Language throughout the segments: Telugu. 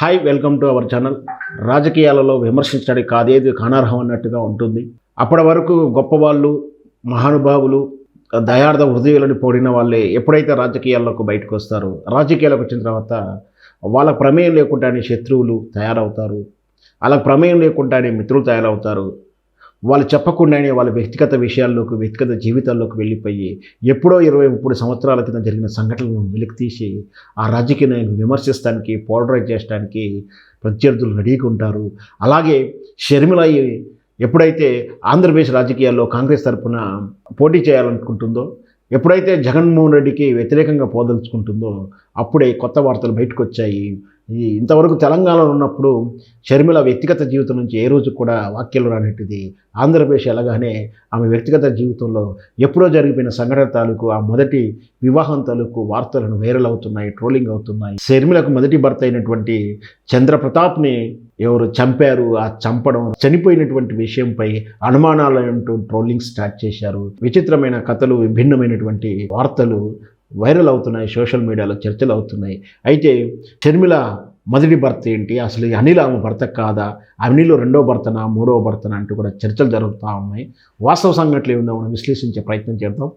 Hi, welcome to our channel. రాజకీయాలలో విమర్శించడానికి కాదేది కానర్హం అన్నట్టుగా ఉంటుంది. అప్పటి వరకు గొప్పవాళ్ళు, మహానుభావులు, దయార్థ హృదయాలను పొడిన వాళ్ళే ఎప్పుడైతే రాజకీయాల్లోకి బయటకు వస్తారో, రాజకీయాలకు వచ్చిన తర్వాత వాళ్ళ ప్రమేయం లేకుండానే శత్రువులు తయారవుతారు. అలా ప్రమేయం లేకుండానే మిత్రులు తయారవుతారు. వాళ్ళు చెప్పకుండానే వాళ్ళ వ్యక్తిగత విషయాల్లోకి, వ్యక్తిగత జీవితాల్లోకి వెళ్ళిపోయి ఎప్పుడో 20-30 సంవత్సరాల క్రితం జరిగిన సంఘటనలను వెలికితీసి ఆ రాజకీయ నాయకులు విమర్శించడానికి, పోలరైజ్ చేయడానికి ప్రత్యర్థులు రెడీగా ఉంటారు. అలాగే షర్మిల ఎప్పుడైతే ఆంధ్రప్రదేశ్ రాజకీయాల్లో కాంగ్రెస్ తరఫున పోటీ చేయాలనుకుంటుందో, ఎప్పుడైతే జగన్మోహన్ రెడ్డికి వ్యతిరేకంగా పోదలుచుకుంటుందో అప్పుడే కొత్త వార్తలు బయటకు వచ్చాయి. ఇంతవరకు తెలంగాణలో ఉన్నప్పుడు షర్మిల వ్యక్తిగత జీవితం నుంచి ఏ రోజు కూడా వాక్యాలు రానట్టుది ఆంధ్రప్రదేశ్ ఎలాగానే ఆమె వ్యక్తిగత జీవితంలో ఎప్పుడో జరిగిపోయిన సంఘటన తాలూకు ఆ మొదటి వివాహం తాలూకు వార్తలను వైరల్ అవుతున్నాయి, ట్రోలింగ్ అవుతున్నాయి. షర్మిలకు మొదటి భర్త అయినటువంటి చంద్రప్రతాప్ని ఎవరు చంపారు, ఆ చంపడం, చనిపోయినటువంటి విషయంపై అనుమానాలంటూ ట్రోలింగ్ స్టార్ట్ చేశారు. విచిత్రమైన కథలు, విభిన్నమైనటువంటి వార్తలు వైరల్ అవుతున్నాయి, సోషల్ మీడియాలో చర్చలు అవుతున్నాయి. అయితే షర్మిల మొదటి భర్త ఏంటి, అసలు అనిల్ ఆమె భర్త కాదా, అనిల్ రెండో భర్తనా, మూడవ భర్తనా అంటూ కూడా చర్చలు జరుగుతూ ఉన్నాయి. వాస్తవ సంఘటనలు ఏముందో మనం విశ్లేషించే ప్రయత్నం చేద్దాం.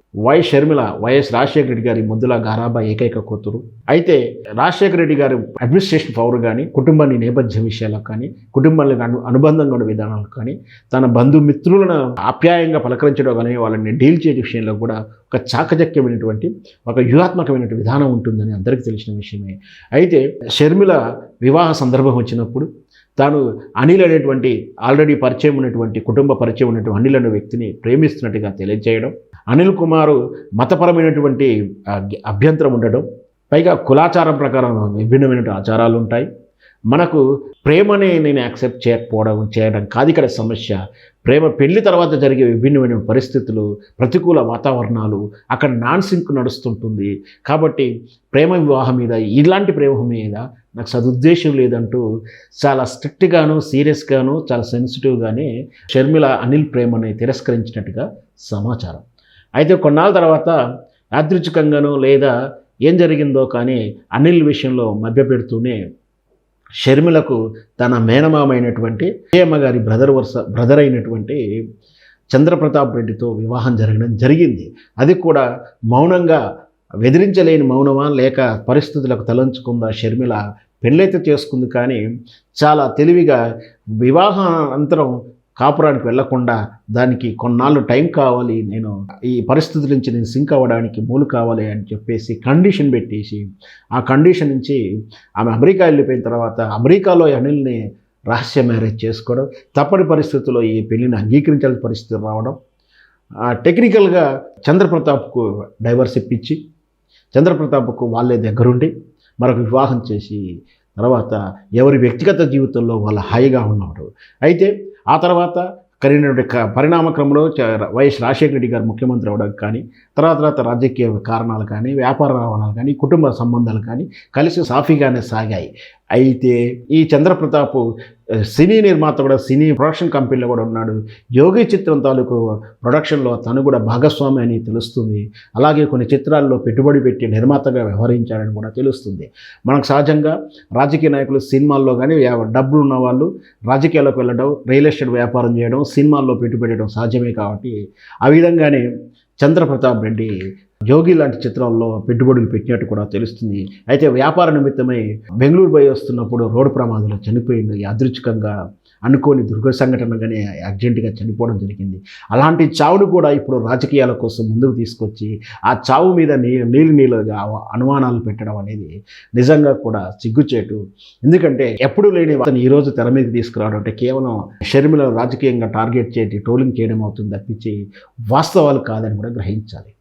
షర్మిల వైఎస్ రాజశేఖర రెడ్డి గారి ముద్దుల గారాబా ఏకైక కూతురు. అయితే రాజశేఖర రెడ్డి గారి అడ్మినిస్ట్రేషన్ పవర్ కానీ, కుటుంబాన్ని నేపథ్య విషయాలకు కానీ, కుటుంబానికి అనుబంధంగా ఉన్న విధానాలకు కానీ, తన బంధుమిత్రులను ఆప్యాయంగా పలకరించడం కానీ, వాళ్ళని డీల్ చేసే విషయంలో కూడా ఒక చాకచక్యమైనటువంటి, ఒక వ్యూహాత్మకమైనటువంటి విధానం ఉంటుందని అందరికీ తెలిసిన విషయమే. అయితే షర్మిల వివాహ సందర్భం వచ్చినప్పుడు తాను అనిల్ అనేటువంటి ఆల్రెడీ పరిచయం ఉన్నటువంటి, కుటుంబ పరిచయం ఉన్నటువంటి అనిల్ అనే వ్యక్తిని ప్రేమిస్తున్నట్టుగా తెలియజేయడం, అనిల్ కుమారు మతపరమైనటువంటి అభ్యంతరం ఉండడం, పైగా కులాచారం ప్రకారం విభిన్నమైనటువంటి ఆచారాలు ఉంటాయి. మనకు ప్రేమని నేను యాక్సెప్ట్ చేయడం కాదు ఇక్కడ సమస్య. ప్రేమ పెళ్లి తర్వాత జరిగే విభిన్నమైన పరిస్థితులు, ప్రతికూల వాతావరణాలు, అక్కడ నాన్ సింక్ నడుస్తుంటుంది. కాబట్టి ప్రేమ వివాహం మీద, ఇలాంటి ప్రేమ మీద నాకు సదుద్దేశం లేదంటూ చాలా స్ట్రిక్ట్గాను, సీరియస్గాను, చాలా సెన్సిటివ్గానే షర్మిల అనిల్ ప్రేమని తిరస్కరించినట్టుగా సమాచారం. అయితే కొన్నాళ్ళ తర్వాత యాదృచ్ఛికంగానో లేదా ఏం జరిగిందో కానీ అనిల్ విషయంలో మభ్యపెడుతూనే షర్మిలకు తన మేనమామైనటువంటి అయ్యమ్మ గారి బ్రదర్ అయినటువంటి చంద్రప్రతాప్ రెడ్డితో వివాహం జరిగింది. అది కూడా మౌనంగా, బెదిరించలేని మౌనమా లేక పరిస్థితులకు తలంచుకుందా షర్మిల పెళ్ళైతే చేసుకుంది. కానీ చాలా తెలివిగా వివాహానంతరం కాపురానికి వెళ్లకుండా దానికి కొన్నాళ్ళు టైం కావాలి, నేను ఈ పరిస్థితుల నుంచి నేను సింక్ అవ్వడానికి మూలు కావాలి అని చెప్పేసి కండిషన్ పెట్టేసి, ఆ కండిషన్ నుంచి ఆమె అమెరికా వెళ్ళిపోయిన తర్వాత అమెరికాలో అనిల్ని రహస్య మ్యారేజ్ చేసుకోవడం, తప్పని పరిస్థితుల్లో ఈ పెళ్లిని అంగీకరించాల్సిన పరిస్థితి రావడం, టెక్నికల్గా చంద్రప్రతాప్కు డైవర్స్ ఇప్పించి చంద్రప్రతాప్కు వాళ్ళే దగ్గరుండి మరొక వివాహం చేసి తర్వాత ఎవరి వ్యక్తిగత జీవితంలో వాళ్ళ హాయిగా ఉన్నారు. అయితే ఆ తర్వాత కలిగినటువంటి పరిణామక్రమంలో వైఎస్ రాజశేఖర రెడ్డి గారు ముఖ్యమంత్రి అవ్వడానికి కానీ, తర్వాత రాజకీయ కారణాలు కానీ, వ్యాపార రావణాలు కానీ, కుటుంబ సంబంధాలు కానీ కలిసి సాఫీగానే సాగాయి. అయితే ఈ చంద్రప్రతాప్ సినీ నిర్మాత కూడా, సినీ ప్రొడక్షన్ కంపెనీలో కూడా ఉన్నాడు. యోగి చిత్రం తాలూకు ప్రొడక్షన్లో తను కూడా భాగస్వామి అని తెలుస్తుంది. అలాగే కొన్ని చిత్రాల్లో పెట్టుబడి పెట్టి నిర్మాతగా వ్యవహరించాడని కూడా తెలుస్తుంది. మనకు సహజంగా రాజకీయ నాయకులు సినిమాల్లో కానీ, డబ్బులు ఉన్న వాళ్ళు రాజకీయాల్లోకి వెళ్ళడం, రియల్ ఎస్టేట్ వ్యాపారం చేయడం, సినిమాల్లో పెట్టుబడడం సహజమే. కాబట్టి ఆ విధంగానే చంద్రప్రతాప్ రెడ్డి యోగి లాంటి చిత్రాల్లో పెట్టుబడులు పెట్టినట్టు కూడా తెలుస్తుంది. అయితే వ్యాపార నిమిత్తమై బెంగళూరు పోయి వస్తున్నప్పుడు రోడ్డు ప్రమాదంలో చనిపోయింది. యాదృచ్ఛికంగా అనుకోని సంఘటనగానే అర్జెంటుగా చనిపోవడం జరిగింది. అలాంటి చావును కూడా ఇప్పుడు రాజకీయాల కోసం ముందుకు తీసుకొచ్చి ఆ చావు మీద నీళ్ళుగా అనుమానాలు పెట్టడం అనేది నిజంగా కూడా సిగ్గుచేటు. ఎందుకంటే ఎప్పుడు లేని అతను ఈరోజు తెర మీదకి తీసుకురావడం అంటే కేవలం షర్మిల రాజకీయంగా టార్గెట్ చేసి ట్రోలింగ్ చేయడం అవుతుంది తప్పించి వాస్తవాలు కాదని కూడా గ్రహించాలి.